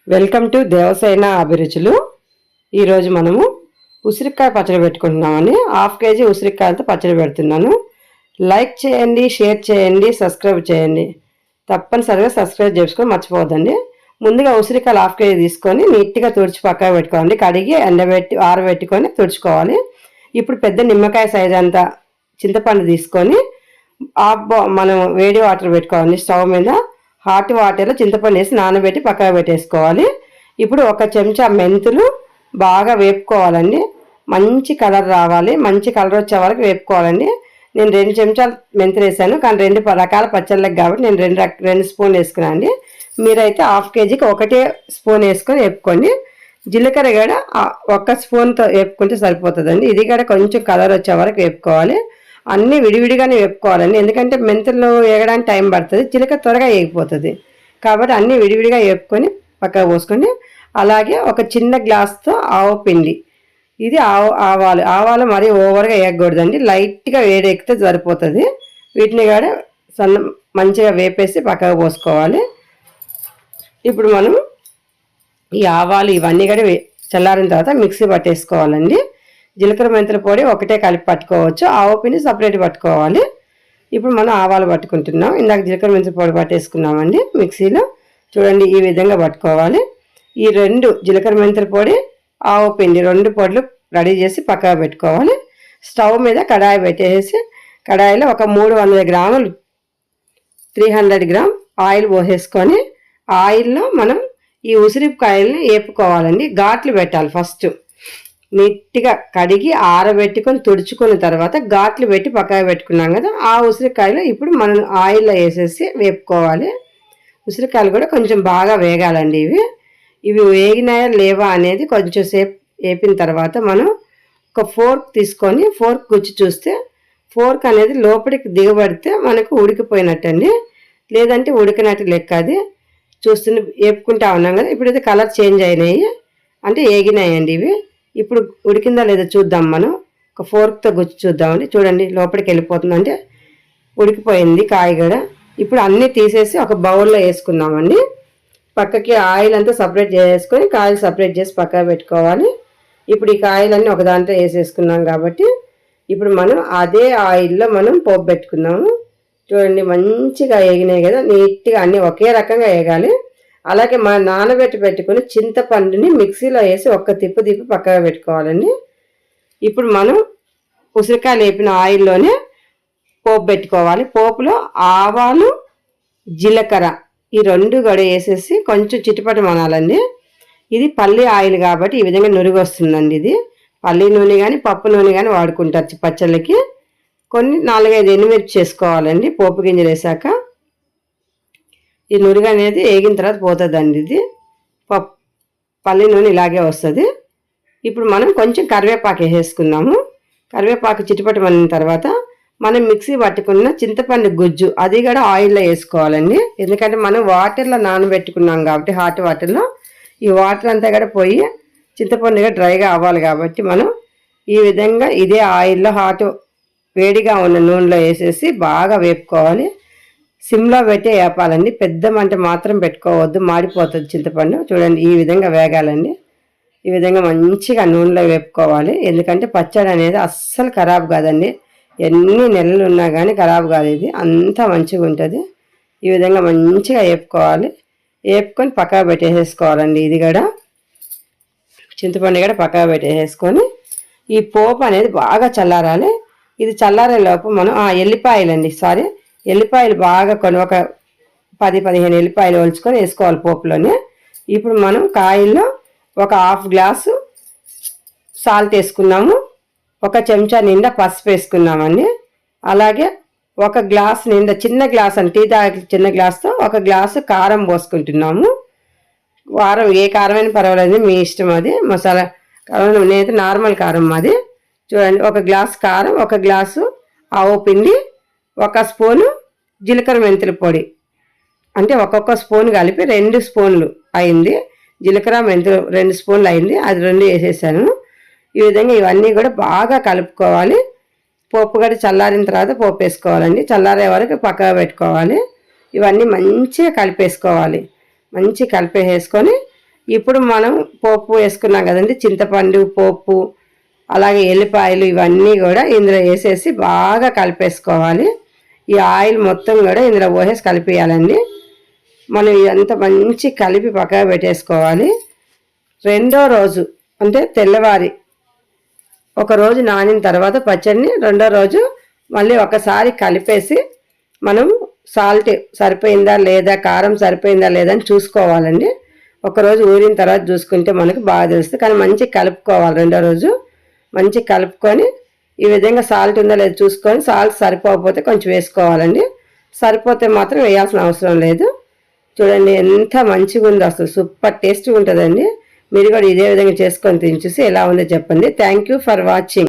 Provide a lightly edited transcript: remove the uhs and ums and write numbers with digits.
Welcome to Devasena అభిరుచులు. ఈరోజు మనము ఉసిరికాయ పచ్చడి పెట్టుకుంటున్నామని హాఫ్ కేజీ ఉసిరికాయలతో పచ్చడి పెడుతున్నాను. లైక్ చేయండి, షేర్ చేయండి, సబ్స్క్రైబ్ చేయండి. తప్పనిసరిగా సబ్స్క్రైబ్ చేసుకొని మర్చిపోవద్దండి. ముందుగా ఉసిరికాయలు హాఫ్ కేజీ తీసుకొని నీట్గా తుడిచి పక్కన పెట్టుకోండి. కడిగి ఎండబెట్టి ఆరబెట్టుకొని తుడుచుకోవాలి. ఇప్పుడు పెద్ద నిమ్మకాయ సైజ్ అంతా చింతపండు తీసుకొని మనం వేడి వాటర్ పెట్టుకోవాలి. స్టవ్ మీద హాట్ వాటర్లో చింతపండు వేసి నానబెట్టి పక్కన పెట్టేసుకోవాలి. ఇప్పుడు ఒక చెంచా మెంతులు బాగా వేపుకోవాలండి. మంచి కలర్ రావాలి, మంచి కలర్ వచ్చే వరకు వేపుకోవాలండి. నేను 2 చెంచాలు మెంతులు వేసాను, కానీ 2 రకాల పచ్చళ్ళకి కాబట్టి నేను 2 స్పూన్లు వేసుకున్నాను అండి. మీరైతే హాఫ్ కేజీకి 1 స్పూన్ వేసుకొని వేపుకోండి. జీలకర్ర కూడా 1 స్పూన్తో వేపుకుంటే సరిపోతుందండి. ఇది కూడా కొంచెం కలర్ వచ్చే వరకు వేపుకోవాలి. అన్నీ విడివిడిగానే వేపుకోవాలండి, ఎందుకంటే మెంతులు వేగడానికి టైం పడుతుంది, జీలకర్ర త్వరగా వేగిపోతుంది. కాబట్టి అన్నీ విడివిడిగా వేపుకొని పక్కకు పోసుకొని, అలాగే ఒక చిన్న గ్లాస్తో ఆవు పిండి, ఇది ఆవాలు మరీ ఓవర్గా వేయకూడదండి, లైట్గా వేడెక్కితే సరిపోతుంది. వీటిని కూడా మంచిగా వేపేసి పక్కకు పోసుకోవాలి. ఇప్పుడు మనం ఈ ఆవాలు ఇవన్నీ కూడా చల్లారిన తర్వాత మిక్సీ పట్టేసుకోవాలండి. జీలకర్ర మెంతుల పొడి ఒకటే కలిపి పట్టుకోవచ్చు, ఆవు పిండి సపరేట్ పట్టుకోవాలి. ఇప్పుడు మనం ఆవాలు పట్టుకుంటున్నాం. ఇందాక జీలకర్ర మెంతుల పొడి పట్టేసుకున్నామండి మిక్సీలో. చూడండి, ఈ విధంగా పట్టుకోవాలి. ఈ 2 జీలకర్ర మెంతుల పొడి, ఆవు పిండి 2 పొడులు రెడీ చేసి పక్కన పెట్టుకోవాలి. స్టవ్ మీద కడాయి పెట్టేసి కడాయిలో ఒక 300 గ్రాములు 300 గ్రామ్ ఆయిల్ పోసేసుకొని ఆయిల్లో మనం ఈ ఉసిరికాయల్ని వేపుకోవాలండి. ఘాట్లు పెట్టాలి. ఫస్ట్ నీట్గా కడిగి ఆరబెట్టుకొని తుడుచుకున్న తర్వాత ఘాట్లు పెట్టి పక్కన పెట్టుకున్నాం కదా, ఆ ఉసిరికాయలు ఇప్పుడు మనం ఆయిల్లో వేసేసి వేపుకోవాలి. ఉసిరికాయలు కూడా కొంచెం బాగా వేగాలండి. ఇవి వేగినాయా లేవా అనేది కొంచెం సేపు వేపిన తర్వాత మనం ఒక ఫోర్క్ తీసుకొని ఫోర్క్ గుచ్చి చూస్తే ఫోర్క్ అనేది లోపలికి దిగబడితే మనకు ఉడికిపోయినట్టండి, లేదంటే ఉడికినట్టు లెక్క. అది చూస్తున్న వేపుకుంటా ఉన్నాం కదా, ఇప్పుడైతే కలర్ చేంజ్ అయినాయి అంటే వేగినాయండి ఇవి. ఇప్పుడు ఉడికిందా లేదా చూద్దాం. మనం ఒక ఫోర్క్తో గుచ్చి చూద్దామండి. చూడండి, లోపలికి వెళ్ళిపోతుందంటే ఉడికిపోయింది కాయ కూడా. ఇప్పుడు అన్నీ తీసేసి ఒక బౌల్లో వేసుకుందామండి. పక్కకి ఆయిల్ అంతా సపరేట్ చేసుకొని కాయలు సపరేట్ చేసి పక్కన పెట్టుకోవాలి. ఇప్పుడు ఈ కాయలన్నీ ఒక దాంట్లో వేసేసుకున్నాం కాబట్టి ఇప్పుడు మనం అదే ఆయిల్లో మనం పోపు పెట్టుకుందాము. చూడండి, మంచిగా వేగినాయి కదా, నీట్గా అన్నీ ఒకే రకంగా వేగాలి. అలాగే మనం నానబెట్టి పెట్టుకుని చింతపండుని మిక్సీలో వేసి ఒక్క తిప్పి పక్కగా పెట్టుకోవాలండి. ఇప్పుడు మనం ఉసిరికాయలు వేపిన ఆయిల్లోనే పోపు పెట్టుకోవాలి. పోపులో ఆవాలు, జీలకర్ర ఈ 2 కూడా వేసేసి కొంచెం చిటిపట మనాలండి. ఇది పల్లి ఆయిల్ కాబట్టి ఈ విధంగా నురుగు వస్తుందండి. ఇది పల్లి నూనె కానీ పప్పు నూనె కానీ వాడుకుంటారు పచ్చళ్ళకి. కొన్ని 4-5 ఎండుమిర్చి చేసుకోవాలండి పోపు గింజలు వేసాక. ఈ నురుగు అనేది వేగిన తర్వాత పోతుందండి. ఇది పల్లి నూనె ఇలాగే వస్తుంది. ఇప్పుడు మనం కొంచెం కరివేపాకు వేసేసుకుందాము. కరివేపాకు చిటిపటి మళ్ళిన తర్వాత మనం మిక్సీ పట్టుకున్న చింతపండు గుజ్జు అది కూడా ఆయిల్లో వేసుకోవాలండి, ఎందుకంటే మనం వాటర్లో నానబెట్టుకున్నాం కాబట్టి హాట్ వాటర్లో ఈ వాటర్ అంతా కూడా పోయి చింతపండుగా డ్రైగా అవ్వాలి. కాబట్టి మనం ఈ విధంగా ఇదే ఆయిల్లో వేడిగా ఉన్న నూనెలో వేసేసి బాగా వేపుకోవాలి. సిమ్లో పెట్టే వేపాలండి, పెద్ద మంట మాత్రం పెట్టుకోవద్దు, మాడిపోతుంది చింతపండు. చూడండి, ఈ విధంగా వేగాలండి. ఈ విధంగా మంచిగా నూనెలో వేపుకోవాలి, ఎందుకంటే పచ్చడి అనేది అస్సలు ఖరాబ్ కాదండి. ఎన్ని నెలలు ఉన్నా కానీ ఖరాబ్ కాదు, ఇది అంతా మంచిగా ఉంటుంది. ఈ విధంగా మంచిగా వేపుకోవాలి. వేపుకొని పక్కన పెట్టేసేసుకోవాలండి. ఇది కూడా చింతపండు కూడా పక్కన పెట్టేసేసుకొని ఈ పోపు అనేది బాగా చల్లారాలి. ఇది చల్లారే లోపు మనం ఎల్లిపాయలు బాగా ఒక 10-15 ఎల్లిపాయలు ఒలుచుకొని వేసుకోవాలి పోపులోనే. ఇప్పుడు మనం కాయల్లో ఒక హాఫ్ గ్లాసు సాల్ట్ వేసుకున్నాము, 1 చెంచా నిండా పసుపు వేసుకున్నామండి. అలాగే 1 గ్లాస్ నిండా చిన్న గ్లాస్ అని టీ తాగే చిన్న గ్లాస్తో 1 గ్లాసు కారం పోసుకుంటున్నాము. ఏ కారమైనా పర్వాలేదు, మీ ఇష్టం. అది మసాలా కారం, నేనైతే నార్మల్ కారం మాది. చూడండి, 1 గ్లాసు కారం, 1 గ్లాసు ఆవు పిండి, 1 స్పూను జీలకర్ర మెంతుల పొడి, అంటే ఒక్కొక్క స్పూన్ కలిపి 2 స్పూన్లు అయింది. జీలకర్ర మెంతులు 2 స్పూన్లు అయింది, అది 2 వేసేసాను. ఈ విధంగా ఇవన్నీ కూడా బాగా కలుపుకోవాలి. పోపు కూడా చల్లారిన తర్వాత పోపు వేసుకోవాలండి, చల్లారే వరకు పక్కగా పెట్టుకోవాలి. ఇవన్నీ మంచిగా కలిపేసుకోవాలి. మంచిగా కలిపేసుకొని ఇప్పుడు మనం పోపు వేసుకున్నాం కదండి, చింతపండు, పోపు, అలాగే ఎల్లిపాయలు ఇవన్నీ కూడా ఇందులో వేసేసి బాగా కలిపేసుకోవాలి. ఈ ఆయిల్ మొత్తం కూడా ఇందులో పోసేసి కలిపేయాలండి. మనం ఇదంతా మంచి కలిపి పక్కగా పెట్టేసుకోవాలి. రెండో రోజు అంటే తెల్లవారి ఒక రోజు నానిన తర్వాత పచ్చడిని రెండో రోజు మళ్ళీ ఒకసారి కలిపేసి మనం సాల్ట్ సరిపోయిందా లేదా, కారం సరిపోయిందా లేదా అని చూసుకోవాలండి. ఒకరోజు ఊరిన తర్వాత చూసుకుంటే మనకు బాగా తెలుస్తుంది. కానీ మంచిగా కలుపుకోవాలి. రెండో రోజు మంచిగా కలుపుకొని ఈ విధంగా సాల్ట్ ఉందా లేదా చూసుకొని, సాల్ట్ సరిపోకపోతే కొంచెం వేసుకోవాలండి. సరిపోతే మాత్రం వేయాల్సిన అవసరం లేదు. చూడండి ఎంత మంచిగా ఉందో, అసలు సూపర్ టేస్ట్గా ఉంటుందండి. మీరు కూడా ఇదే విధంగా చేసుకొని తిని చూసి ఎలా ఉందో చెప్పండి. Thank you for watching.